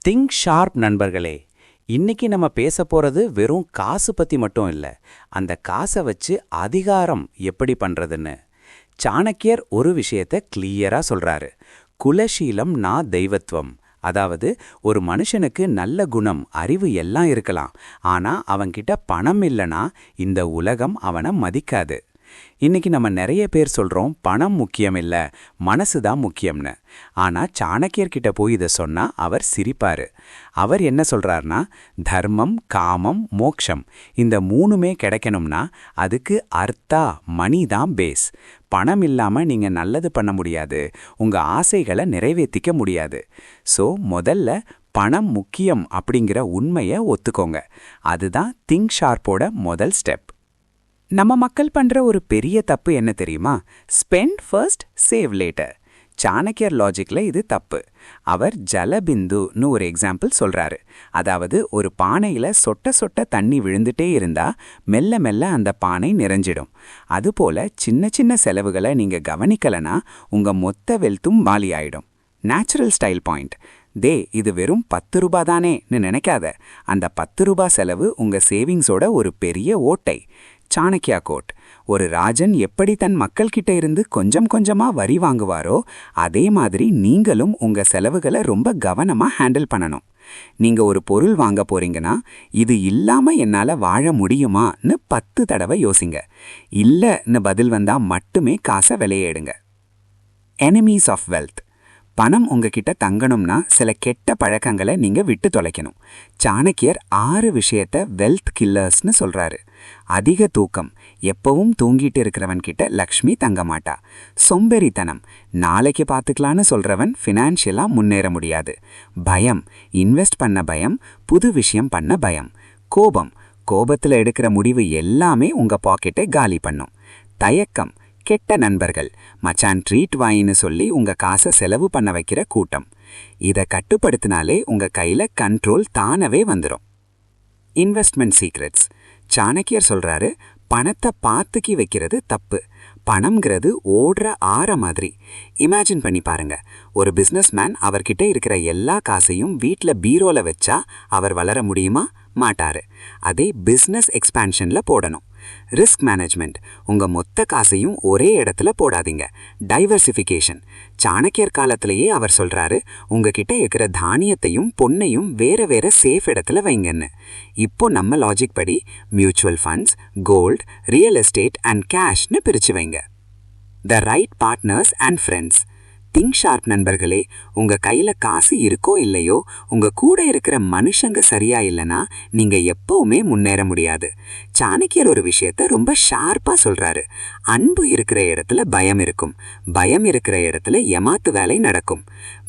Think sharp நண்பர்களே. இன்னைக்கு நம்ம பேச போறது வெறும் காசு பத்தி மட்டும் இல்ல, அந்த காசை வச்சு அதிகாரம் எப்படி பண்றதுன்னு. சாணக்கியர் ஒரு விஷயத்த கிளியரா சொல்றாரு. குலசீலம் நா தெய்வத்துவம். அதாவது ஒரு மனுஷனுக்கு நல்ல குணம், அறிவு எல்லாம் இருக்கலாம், ஆனா அவன்கிட்ட பணம் இல்லனா இந்த உலகம் அவனை மதிக்காது. இன்னைக்கு நம்ம நிறைய பேர் சொல்றோம் பணம் முக்கியம் இல்ல, மனசுதான் முக்கியம்னு. ஆனா சாணக்கியர்கிட்ட போய் இதை சொன்னா அவர் சிரிப்பாரு. அவர் என்ன சொல்றாருனா, தர்மம், காமம், மோக்ஷம் இந்த மூணுமே கிடைக்கணும்னா அதுக்கு அர்த்தா, மணி தான் பேஸ். பணம் இல்லாம நீங்க நல்லது பண்ண முடியாது, உங்க ஆசைகளை நிறைவேற்றிக்க முடியாது. சோ முதல்ல பணம் முக்கியம் அப்படிங்கிற உண்மையை ஒத்துக்கோங்க. அதுதான் திங்க் ஷார்ப்போட முதல் ஸ்டெப். நம்ம மக்கள் பண்ற ஒரு பெரிய தப்பு என்ன தெரியுமா? Spend first, save later. சாணக்கியர் லாஜிக்ல இது தப்பு. அவர் ஜலபிந்துன்னு ஒரு எக்ஸாம்பிள் சொல்றாரு. அதாவது ஒரு பானையில சொட்ட சொட்ட தண்ணி விழுந்துட்டே இருந்தா மெல்ல மெல்ல அந்த பானை நிறைஞ்சிடும். அதுபோல சின்ன சின்ன செலவுகளை நீங்க கவனிக்கலனா உங்க மொத்த வெல்த்தும் வாலி ஆயிடும். Natural style point. இது வெறும் 10 ரூபா தானேன்னு நினைக்காத. அந்த 10 ரூபா செலவு உங்க சேவிங்ஸோட ஒரு பெரிய ஓட்டை. சாணக்கியா கோட். ஒரு ராஜன் எப்படி தன் மக்கள் கிட்ட இருந்து கொஞ்சம் கொஞ்சமா வரி வாங்குவாரோ அதே மாதிரி நீங்களும் உங்க செலவுகளை ரொம்ப கவனமா ஹேண்டில் பண்ணணும். நீங்க ஒரு பொருள் வாங்க போறீங்கன்னா, இது இல்லாம என்னால வாழ முடியுமான்னு 10 தடவை யோசிங்க. இல்லன்னு பதில் வந்தா மட்டுமே காசை விலையேடுங்க. Enemies of wealth. பணம் உங்ககிட்ட தங்கணும்னா சில கெட்ட பழக்கங்களை நீங்க விட்டு தொலைக்கணும். சாணக்கியர் 6 விஷயத்த வெல்த் கில்லர்ஸ்னு சொல்றாரு. அதிக தூக்கம். எப்பவும் தூங்கிட்டு இருக்கிறவன் கிட்ட லக்ஷ்மி தங்க மாட்டா. சொம்பெரித்தனம். நாளைக்கு பார்த்துக்கலான்னு சொல்றவன் ஃபினான்ஷியலா முன்னேற முடியாது. பயம். இன்வெஸ்ட் பண்ண பயம், புது விஷயம் பண்ண பயம். கோபம். கோபத்துல எடுக்கிற முடிவு எல்லாமே உங்க பாக்கெட்டை காலி பண்ணும். தயக்கம். கெட்ட நண்பர்கள். மச்சான் ட்ரீட் வாயின்னு சொல்லி உங்க காசை செலவு பண்ண வைக்கிற கூட்டம். இதை கட்டுப்படுத்தினாலே உங்க கையில கண்ட்ரோல் தானவே வந்துடும். Investment secrets. சாணக்கியர் சொல்றாரு, பணத்தை பார்த்துக்கி வைக்கிறது தப்பு. பணம்ங்கிறது ஓடுற ஆற மாதிரி. இமேஜின் பண்ணி பாருங்க, ஒரு பிசினஸ்மேன் அவர்கிட்ட இருக்கிற எல்லா காசையும் வீட்ல பீரோல வச்சா அவர் வளர முடியுமா? மாட்டாரு. அதே பிசினஸ் எக்ஸ்பான்ஷன்ல போடணும். Risk management. உங்க மொத்த காசையும் ஒரே இடத்துல போடாதீங்க. டைவர்சிஃபிகேஷன். சாணக்கியர் காலத்திலேயே அவர் சொல்றாரு, உங்ககிட்ட இருக்கிற தானியத்தையும் பொன்னையும் வேற வேற சேஃப் இடத்துல வைங்கன்னு. இப்போ நம்ம லாஜிக் படி mutual funds, gold, real estate and கேஷ்னு பிரிச்சு வைங்க. The right partners and friends. Think sharp நண்பர்களே, உங்க கையில காசு இருக்கோ இல்லையோ, உங்க கூட இருக்கிற மனுஷங்க சரியா இல்லைன்னா நீங்க எப்பவுமே முன்னேற முடியாது. சாணக்கியர் ஒரு விஷயத்த ரொம்ப ஷார்ப்பா சொல்றாரு. அன்பு இருக்கிற இடத்துல பயம் இருக்கும், பயம் இருக்கிற இடத்துல ஏமாத்து வேலை நடக்கும்.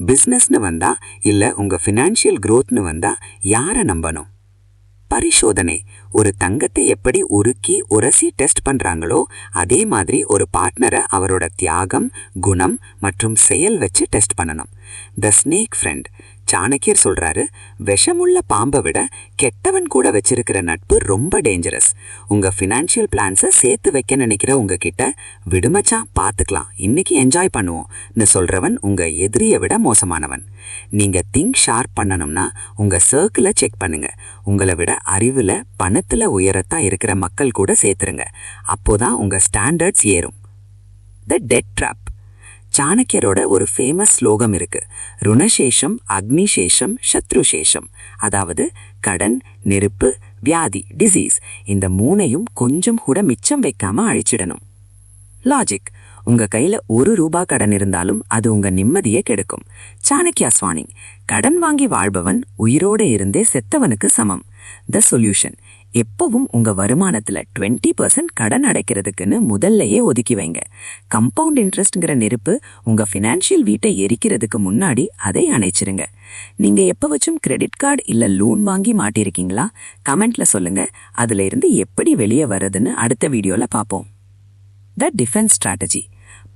பிசினஸ்னு வந்தா இல்ல உங்க ஃபினான்ஷியல் growthனு வந்தா யாரை நம்பணும்? பரிசோதனை. ஒரு தங்கத்தை எப்படி உருக்கி உரசி டெஸ்ட் பண்றாங்களோ அதே மாதிரி ஒரு பார்ட்னரை அவரோட தியாகம், குணம் மற்றும் செயல் வச்சு டெஸ்ட் பண்ணணும். The snake friend. சாணக்கியர் சொல்றாரு, விஷமுள்ள பாம்பை விட கெட்டவன் கூட வச்சிருக்கிற நட்பு ரொம்ப டேஞ்சரஸ். உங்க ஃபினான்ஷியல் பிளான்ஸை சேர்த்து வைக்க நினைக்கிற உங்ககிட்ட விடுமச்சா பார்த்துக்கலாம், இன்னைக்கு என்ஜாய் பண்ணுவோம்னு சொல்றவன் உங்க எதிரியை விட மோசமானவன். நீங்க திங்க் ஷார்ப் பண்ணணும்னா உங்க சர்க்கிளை செக் பண்ணுங்க. உங்களை விட அறிவுல, பணத்துல உயரத்தா இருக்கிற மக்கள் கூட சேர்த்துருங்க. அப்போதான் உங்க ஸ்டாண்டர்ட்ஸ் ஏறும். த டெட் ட்ராப். சாணக்கியரோட ஒரு ஃபேமஸ் ஸ்லோகம் இருக்கு, ருணசேஷம், அக்னிசேஷம், சத்ருசேஷம். அதாவது கடன், நெருப்பு, வியாதி, டிசீஸ் இந்த மூணையும் கொஞ்சம் கூட மிச்சம் வைக்காம அழிச்சிடணும். லாஜிக். உங்க கையில 1 ரூபா கடன் இருந்தாலும் அது உங்க நிம்மதியை கெடுக்கும். சாணக்கியாஸ் வார்னிங். கடன் வாங்கி வாழ்பவன் உயிரோட இருந்தே செத்தவனுக்கு சமம். The solution. எப்பவும் உங்க வருமானத்துல 20% கடன் அடைக்கிறதுக்குன்னு முதல்லையே ஒதுக்கி வைங்க. கம்பவுண்ட் இன்ட்ரெஸ்ட்ங்கிற நெருப்பு உங்க ஃபினான்ஷியல் வீட்டை எரிக்கிறதுக்கு முன்னாடி அதை அணைச்சிருங்க. நீங்க எப்பவச்சும் கிரெடிட் கார்டு இல்ல லோன் வாங்கி மாட்டிருக்கீங்களா? கமெண்ட்ல சொல்லுங்க. அதுல இருந்து எப்படி வெளியே வர்றதுன்னு அடுத்த வீடியோல பார்ப்போம். The defence strategy.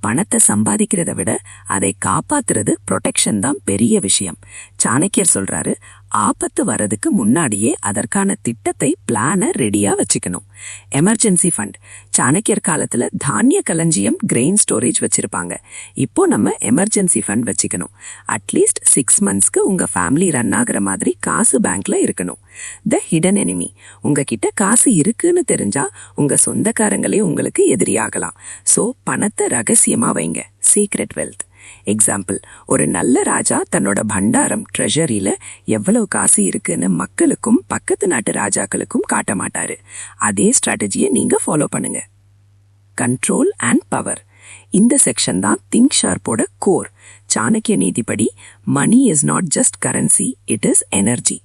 பணத்தை சம்பாதிக்கிறத விட அதை காப்பாத்துறது ப்ரொடெக்ஷன் தான் பெரிய விஷயம். சாணக்கியர் சொல்றாரு, ஆபத்து வரதுக்கு முன்னாடியே அதற்கான திட்டத்தை பிளான ரெடியா வச்சுக்கணும். Emergency fund. சாணக்கியர் காலத்துல தானிய களஞ்சியம் கிரெயின் ஸ்டோரேஜ் வச்சிருப்பாங்க. இப்போ நம்ம எமர்ஜென்சி ஃபண்ட் வச்சுக்கணும். அட்லீஸ்ட் 6 மந்த்ஸ்க்கு உங்க ஃபேமிலி ரன் ஆகுற மாதிரி காசு பேங்க்ல இருக்கணும். த ஹிடன் எனிமி. உங்ககிட்ட காசு இருக்குன்னு தெரிஞ்சா உங்க சொந்தக்காரங்களே உங்களுக்கு எதிரியாகலாம். சோ பணத்தை ரகசியமா வைங்க. Secret wealth. எக்ஸாம்பிள், ஒரு நல்ல ராஜா தன்னோட பண்டாரம் ட்ரெஷரியில எவ்வளவு காசு இருக்குன்னு மக்களுக்கும் பக்கத்து நாட்டு ராஜாக்களுக்கும் காட்ட மாட்டாரு. அதே ஸ்ட்ராட்டஜியை நீங்க ஃபாலோ பண்ணுங்க. Control and power. இந்த செக்ஷன் தான் திங்க் ஷார்ப்போட கோர். சாணக்கிய நீதிப்படி money is not just currency, it is energy.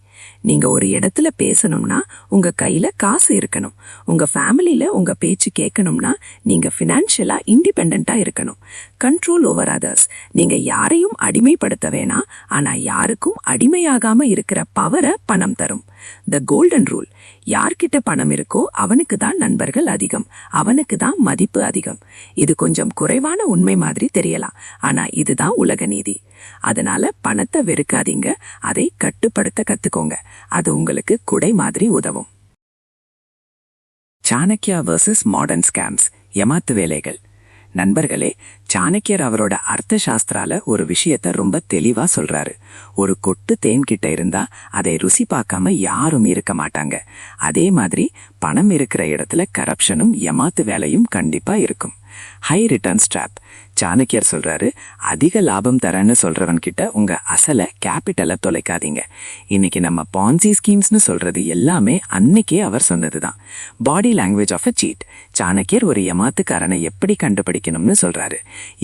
நீங்க ஒரு இடத்துல பேசணும்னா உங்க கையில காசு இருக்கணும். உங்க ஃபேமிலியில உங்க பேச்சு கேட்கணும்னா நீங்க பினான்சியலா இண்டிபெண்டா இருக்கணும். Control over others. நீங்க யாரையும் அடிமைப்படுத்த வேணாம், ஆனா யாருக்கும் அடிமையாகாம இருக்கிற பவரை பணம் தரும். The golden rule. யார்கிட்ட பணம் இருக்கோ அவனுக்கு தான் நண்பர்கள் அதிகம், அவனுக்கு தான் மதிப்பு அதிகம். இது கொஞ்சம் குறைவான உண்மை மாதிரி தெரியலாம், ஆனா இதுதான் உலக நீதி. அதனால பணத்தை வெறுக்காதீங்க, அதை கட்டுப்படுத்த கத்துக்கோங்க. அது உங்களுக்கு குடை மாதிரி உதவும். Chanakya versus modern scams. ஏமாத்து வேலைகள். நண்பர்களே, சாணக்கியர் அவரோட அர்த்த சாஸ்திரால ஒரு விஷயத்த ரொம்ப தெளிவா சொல்றாரு. ஒரு கொட்டு தேன் கிட்ட இருந்தா அதை ருசி பார்க்காம யாரும் இருக்க மாட்டாங்க. அதே மாதிரி பணம் இருக்கிற இடத்துல கரப்ஷனும் ஏமாத்து வேலையும் கண்டிப்பா இருக்கும். High returns trap. சாணக்கியர் சொல்றாரு, அதிக லாபம் தரேன்னு சொல்றவன் கிட்ட உங்க அசல கேபிட்டலை தொலைக்காதீங்க. இன்னைக்கு நம்ம பான்சி ஸ்கீம்ஸ்னு சொல்றது எல்லாமே அன்னைக்கே அவர் சொன்னதுதான். Body language of a cheat. சாணக்கியர் ஒரு ஏமாத்துக்காரனை எப்படி கண்டுபிடிக்கணும்னு சொல்றாரு.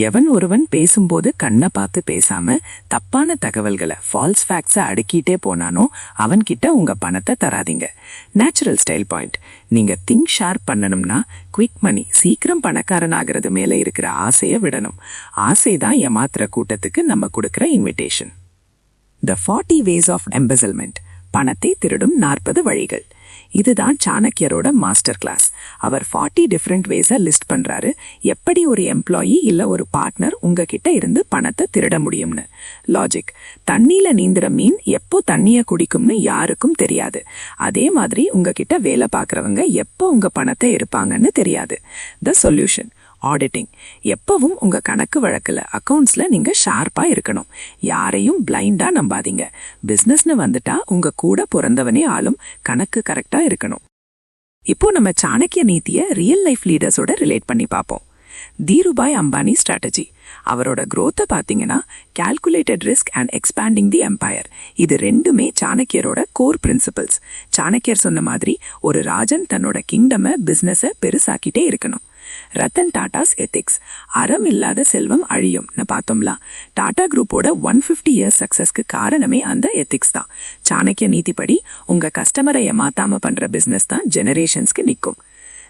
எவன் ஒருவன் பேசும்போது கண்ணை பார்த்து பேசாம தப்பான தகவல்களை ஃபால்ஸ் ஃபேக்ட்ஸை அடுக்கிட்டே போனானோ அவன்கிட்ட உங்க பணத்தை தராதீங்க. Natural style point. நீங்க திங்க் ஷார்ப் பண்ணணும்னா குவிக் மணி, சீக்கிரம் பணக்காரன் ஆகிறது மேல இருக்கிற ஆசையை விடணும். ஆசைதான் ஏமாத்துற கூட்டத்துக்கு நம்ம கொடுக்கிற invitation. The 40 ways of embezzlement. பணத்தை திருடும் 40 வழிகள். இதுதான் சாணக்கியரோட மாஸ்டர் கிளாஸ். அவர் 40 டிஃப்ரெண்ட் வேஸை லிஸ்ட் பண்றாரு, எப்படி ஒரு எம்ப்ளாயி இல்ல ஒரு பார்ட்னர் உங்ககிட்ட இருந்து பணத்தை திருட முடியும்னு. லாஜிக். தண்ணியில நீந்துற மீன் எப்போ தண்ணிய குடிக்கும்னு யாருக்கும் தெரியாது. அதே மாதிரி உங்ககிட்ட வேலை பார்க்கறவங்க எப்போ உங்க பணத்தை எடுப்பாங்கன்னு தெரியாது. The solution. ஆடிட்டிங். எப்பவும் உங்க கணக்கு வழக்குல அக்கவுண்ட்ஸ்ல நீங்க ஷார்ப்பா இருக்கணும். யாரையும் பிளைண்டா நம்பாதீங்க. பிசினஸ்னு வந்துட்டா உங்க கூட பிறந்தவனே ஆளும் கணக்கு கரெக்டா இருக்கணும். இப்போ நம்ம சாணக்கிய நீதியை ரியல் லைஃப் லீடர்ஸோட ரிலேட் பண்ணி பார்ப்போம். தீருபாய் அம்பானி ஸ்ட்ராட்டஜி. அவரோட growth பாத்தீங்கன்னா calculated risk and expanding the empire. இது ரெண்டுமே சாணக்கியரோட கோர் பிரின்சிபல்ஸ். சாணக்கியர் சொன்ன மாதிரி ஒரு ராஜன் தன்னோட கிங்டமை பிசினஸை பெருசாக்கிட்டே இருக்கணும். ரத்தன் டாடாஸ் எத்திக்ஸ். அறம் இல்லாத செல்வம் அழியும்னு பார்த்தோம்ல. டாடா குரூப்போட 150 இயர்ஸ் சக்சஸ்க்கு காரணமே அந்த எத்திக்ஸ் தான். சாணக்கிய நீதிப்படி உங்க கஸ்டமரை ஏமாத்தாம பண்ற பிசினஸ் தான் ஜெனரேஷன்ஸ்க்கு நிற்கும்.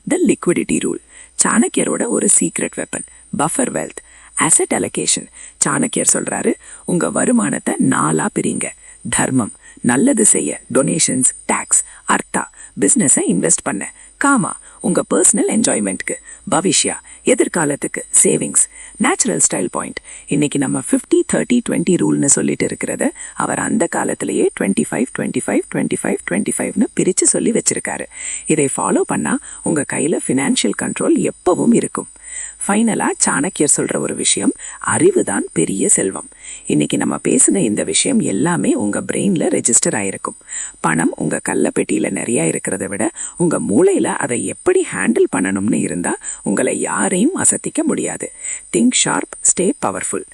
த லிக்விடிட்டி ரூல். சாணக்கியரோட ஒரு secret weapon. Buffer wealth. Asset allocation. சாணக்கியர் சொல்றாரு, உங்க வருமானத்தை 4ஆ பிரிங்க. தர்மம், நல்லது செய்ய, டொனேஷன்ஸ், டாக்ஸ். அர்த்தா, பிசினஸை இன்வெஸ்ட் பண்ண. காமா, உங்க பர்சனல் என்ஜாய்மெண்ட்க்கு. பவிஷ்யா, எதிர்காலத்துக்கு, சேவிங்ஸ். Natural style point. இன்னைக்கு நம்ம 50-30-20 ரூல்னு சொல்லிட்டு இருக்கிறத அவர் அந்த காலத்திலேயே 25-25-25-25ன்னு பிரிச்சு சொல்லி வச்சிருக்காரு. இதை ஃபாலோ பண்ணா உங்க கையில ஃபினான்ஷியல் கண்ட்ரோல் எப்பவும் இருக்கும். ஃபைனலா சாணக்கியர் சொல்ற ஒரு விஷயம், அறிவுதான் பெரிய செல்வம். இன்னைக்கு நம்ம பேசின இந்த விஷயம் எல்லாமே உங்க பிரெயின்ல ரெஜிஸ்டர் ஆயிருக்கும். பணம் உங்க கள்ளப்பெட்டியில நிறைய இருக்கிறத விட உங்க மூளையில அதை எப்படி ஹேண்டில் பண்ணணும்னு இருந்தா உங்களை யாரையும் அசத்திக்க முடியாது. Think sharp, stay powerful.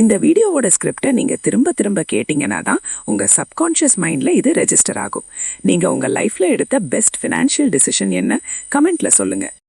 இந்த வீடியோவோட ஸ்கிரிப்டை நீங்க திரும்ப திரும்ப கேட்டீங்கன்னா தான் உங்க சப்கான்ஷியஸ் மைண்ட்ல இது ரெஜிஸ்டர் ஆகும். நீங்க உங்க லைஃப்ல எடுத்த பெஸ்ட் ஃபினான்ஷியல் டிசிஷன் என்ன? கமெண்ட்ல சொல்லுங்க.